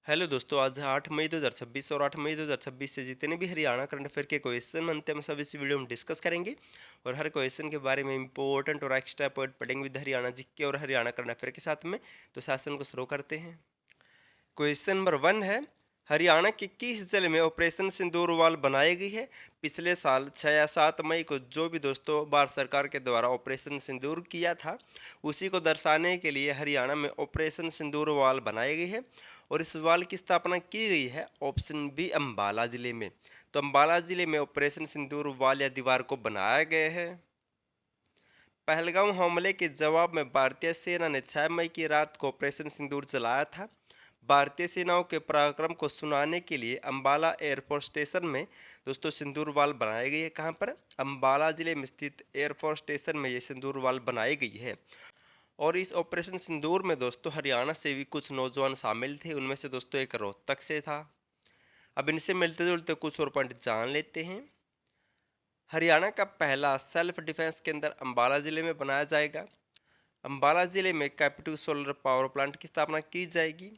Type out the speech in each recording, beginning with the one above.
Hello दोस्तों, आज है 8 मई 2026 और 8 मई 2026 से जितने भी हरियाणा करंट अफेयर के क्वेश्चन बनते हैं हम सब इस वीडियो में डिस्कस करेंगे। और हर क्वेश्चन के बारे में इंपॉर्टेंट और एक्स्ट्रा पॉइंट पढ़ेंगे विद हरियाणा जीके और हरियाणा करंट अफेयर के साथ में। तो सेशन को शुरू करते हैं। क्वेश्चन नंबर 1 है, हरियाणा के किस जिले में ऑपरेशन सिंदूर वॉल बनाई गई है? पिछले साल 6 या 7 मई को जो भी दोस्तों भारत सरकार के द्वारा ऑपरेशन सिंदूर किया था, उसी को दर्शाने के लिए हरियाणा में ऑपरेशन सिंदूर वॉल बनाई गई है। और इस वॉल की स्थापना की गई है ऑप्शन बी अम्बाला जिले में। तो अम्बाला जिले में ऑपरेशन सिंदूर वॉल या दीवार को बनाया गया है। पहलगाम हमले के जवाब में भारतीय सेना ने 6 मई की रात को ऑपरेशन सिंदूर चलाया था। भारतीय सेनाओं के पराक्रम को सुनाने के लिए अंबाला एयरफोर्स स्टेशन में दोस्तों सिंदूर वाल बनाई गई है। कहाँ पर? अंबाला जिले में स्थित एयरफोर्स स्टेशन में ये सिंदूर वाल बनाई गई है। और इस ऑपरेशन सिंदूर में दोस्तों हरियाणा से भी कुछ नौजवान शामिल थे, उनमें से दोस्तों एक रोहतक से था। अब इनसे मिलते जुलते कुछ और पॉइंट जान लेते हैं। हरियाणा का पहला सेल्फ डिफेंस केंद्र अंबाला जिले में बनाया जाएगा। अंबाला जिले में कैपेटिव सोलर पावर प्लांट की स्थापना की जाएगी।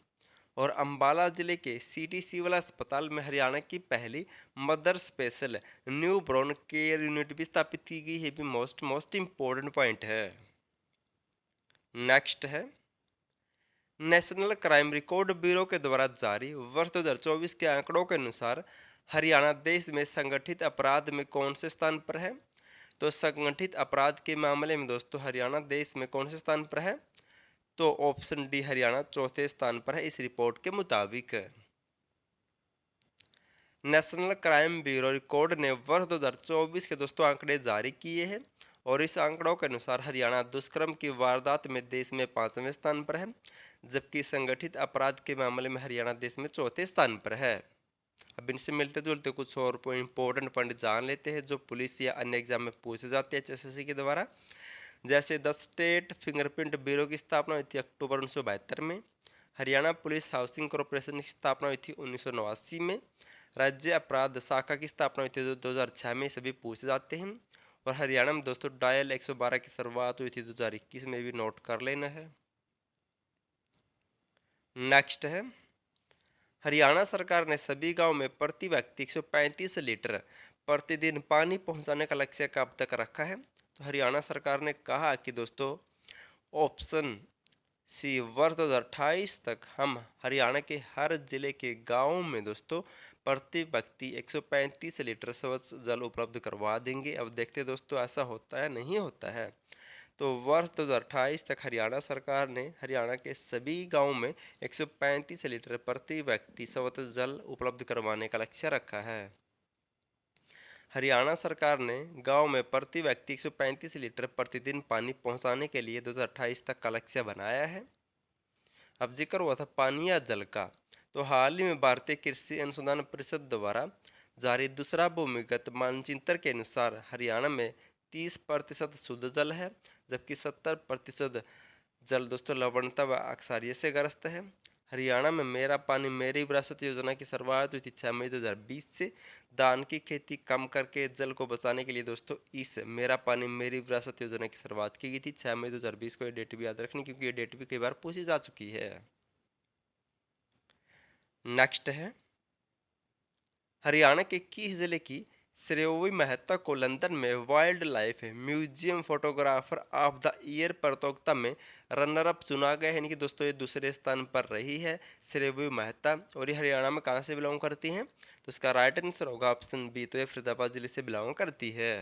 और अंबाला जिले के सिटी सिविल अस्पताल में हरियाणा की पहली mother special newborn care unit भी स्थापित की गई है। भी मोस्ट इम्पोर्टेंट पॉइंट है। नेक्स्ट है, नेशनल क्राइम रिकॉर्ड ब्यूरो के द्वारा जारी वर्ष 2024 के आंकड़ों के अनुसार हरियाणा देश में संगठित अपराध में कौन से स्थान पर है? तो संगठित अपराध के मामले में दोस्तों हरियाणा देश में कौन से स्थान पर है? तो ऑप्शन डी हरियाणा चौथे स्थान पर है इस रिपोर्ट के मुताबिक। नेशनल क्राइम ब्यूरो रिकॉर्ड ने वर्ष 2024 के दोस्तों आंकड़े जारी किए हैं। और इस आंकड़ों के अनुसार हरियाणा दुष्कर्म की वारदात में देश में 5वें स्थान पर है, जबकि संगठित अपराध के मामले में हरियाणा देश में चौथे स्थान पर है। अब इनसे मिलते जुलते कुछ और इंपॉर्टेंट पॉइंट जान लेते हैं जो पुलिस या अन्य एग्जाम में पूछे जाते हैं एचएसएससी के द्वारा। जैसे द स्टेट फिंगरप्रिंट ब्यूरो की स्थापना हुई थी अक्टूबर 1972 में। हरियाणा पुलिस हाउसिंग कॉरपोरेशन की स्थापना हुई थी 1989 में। राज्य अपराध शाखा की स्थापना हुई थी 2006 में, सभी पूछे जाते हैं। और हरियाणा में दोस्तों डायल 112 की शुरुआत हुई थी 2021 में, भी नोट कर लेना है। नेक्स्ट है, हरियाणा सरकार ने सभी गांव में प्रति व्यक्ति 135 लीटर प्रतिदिन पानी पहुंचाने का लक्ष्य कब तक रखा है? तो हरियाणा सरकार ने कहा कि दोस्तों ऑप्शन सी वर्ष 2028 तक हम हरियाणा के हर जिले के गांवों में दोस्तों प्रति व्यक्ति 135 लीटर स्वच्छ जल उपलब्ध करवा देंगे। अब देखते दोस्तों ऐसा होता है नहीं होता है। तो वर्ष 2028 तक हरियाणा सरकार ने हरियाणा के सभी गांवों में 135 लीटर प्रति व्यक्ति स्वच्छ जल उपलब्ध करवाने का लक्ष्य रखा है। हरियाणा सरकार ने गांव में प्रति व्यक्ति 135 लीटर प्रतिदिन पानी पहुंचाने के लिए 2028 तक का लक्ष्य बनाया है। अब जिक्र हुआ था पानी या जल का, तो हाल ही में भारतीय कृषि अनुसंधान परिषद द्वारा जारी दूसरा भूमिगत मानचित्र के अनुसार हरियाणा में 30% शुद्ध जल है, जबकि 70% जल दोस्तों लवणता व अक्षारिय से ग्रस्त है। हरियाणा में मेरा पानी मेरी विरासत योजना की शुरुआत हुई थी 6 मई 2020 से। धान की खेती कम करके जल को बचाने के लिए दोस्तों इस मेरा पानी मेरी विरासत योजना की शुरुआत की गई थी 6 मई 2020 को। ये डेट भी याद रखनी क्योंकि ये डेट भी कई बार पूछी जा चुकी है। नेक्स्ट है, हरियाणा के किस जिले की श्रेयोवी मेहता को लंदन में wild life museum photographer of the year प्रतियोगिता में रनर अप चुना गया है? यानी कि दोस्तों ये दूसरे स्थान पर रही है श्रेयोवी मेहता। और ये हरियाणा में कहाँ से बिलोंग करती हैं? तो इसका राइट आंसर होगा ऑप्शन बी, तो ये फरीदाबाद जिले से बिलोंग करती है।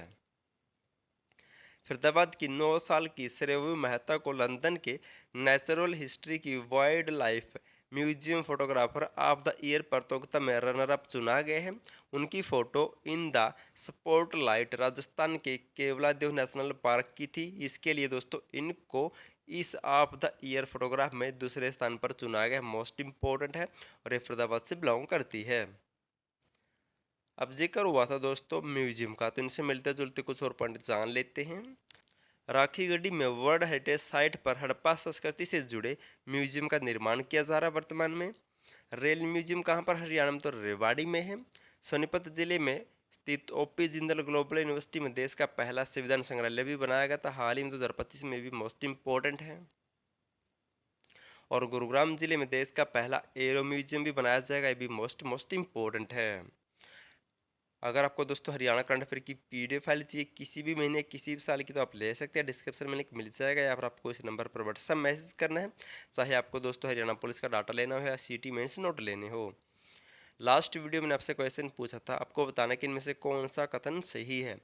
फरीदाबाद की 9 साल की श्रेयोवी मेहता को लंदन के नेचुरल हिस्ट्री की wild life museum photographer of the year प्रतियोगिता में रनर अप चुना गया है। उनकी photo in the spotlight Rajasthan के केवलादेव नेशनल पार्क की थी। इसके लिए दोस्तों इनको इस ऑफ द ईयर फोटोग्राफ में दूसरे स्थान पर चुना गया। मोस्ट इंपॉर्टेंट है और ये फरीदाबाद से बिलोंग करती है। अब जिक्र हुआ था दोस्तों म्यूजियम का, तो इनसे मिलते जुलते कुछ और पॉइंट जान लेते हैं। राखीगढ़ी में वर्ल्ड हेरिटेज साइट पर हड़प्पा संस्कृति से जुड़े म्यूजियम का निर्माण किया जा रहा है वर्तमान में। रेल म्यूजियम कहाँ पर? हरियाणा में तो रेवाड़ी में है। सोनीपत जिले में स्थित ओपी जिंदल ग्लोबल यूनिवर्सिटी में देश का पहला संविधान संग्रहालय भी बनाया गया था हाल ही में 2025 में, भी मोस्ट इम्पोर्टेंट है। और गुरुग्राम जिले में देश का पहला एरो म्यूजियम भी बनाया जाएगा, ये भी मोस्ट इम्पोर्टेंट है। अगर आपको दोस्तों हरियाणा करंट अफेयर की पीडीएफ फाइल चाहिए किसी भी महीने किसी भी साल की, तो आप ले सकते हैं, डिस्क्रिप्शन में लिंक मिल जाएगा, या फिर आपको इस नंबर पर व्हाट्सएप मैसेज करना है, चाहे आपको दोस्तों हरियाणा पुलिस का डाटा लेना हो या सिटी मेंस नोट लेने हो। लास्ट वीडियो में आपसे क्वेश्चन पूछा था, आपको बताना कि इनमें से कौन सा कथन सही है।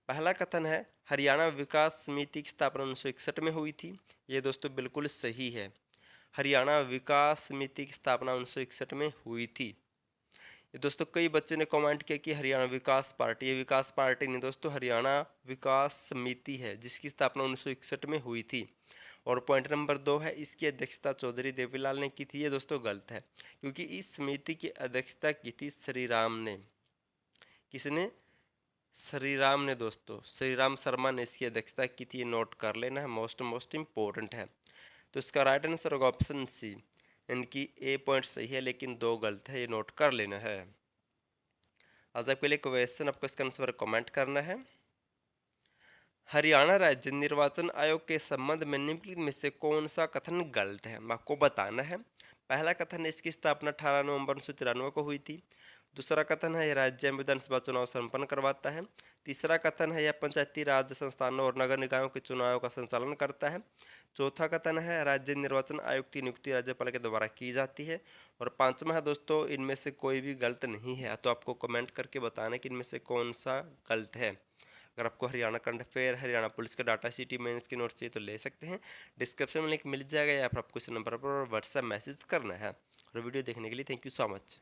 पहला कथन है हरियाणा विकास समिति की स्थापना 1961 में हुई थी, ये दोस्तों बिल्कुल सही है। हरियाणा विकास समिति की स्थापना 1961 में हुई थी। ये दोस्तों कई बच्चों ने कमेंट किया कि हरियाणा विकास पार्टी, ये विकास पार्टी नहीं दोस्तों, हरियाणा विकास समिति है जिसकी स्थापना 1961 में हुई थी। और पॉइंट नंबर 2 है, इसकी अध्यक्षता चौधरी देवीलाल ने की थी, ये दोस्तों गलत है, क्योंकि इस समिति की अध्यक्षता की थी श्री राम ने। किसने? श्री राम ने दोस्तों, श्री राम शर्मा ने इसकी अध्यक्षता की थी, ये नोट कर लेना है, मोस्ट इम्पोर्टेंट है। तो इसका राइट आंसर होगा ऑप्शन सी, इनकी ए पॉइंट सही है लेकिन 2 गलत है, ये नोट कर लेना है। आज आपके लिए क्वेश्चन, आपको इसका आंसर कमेंट करना है। हरियाणा राज्य निर्वाचन आयोग के संबंध में निम्नलिखित में से कौन सा कथन गलत है, आपको बताना है। पहला कथन है इसकी स्थापना 18 नवंबर 1993 को हुई थी। दूसरा कथन है यह राज्य में विधानसभा चुनाव संपन्न करवाता है। तीसरा कथन है यह पंचायती राज संस्थानों और नगर निकायों के चुनाव का संचालन करता है। चौथा कथन है राज्य निर्वाचन आयुक्त की नियुक्ति राज्यपाल के द्वारा की जाती है। और पांचवा है दोस्तों, इनमें से कोई भी गलत नहीं है, तो आपको कमेंट करके बताना कि इनमें से कौन सा गलत है। अगर आपको Haryana current affair, Haryana police का डाटा सिटी मेंस के नोट्स चाहिए तो ले सकते हैं, डिस्क्रिप्शन में लिंक मिल जाएगा, या फिर आपको इस नंबर पर व्हाट्सएप मैसेज करना है। और वीडियो देखने के लिए थैंक यू सो मच।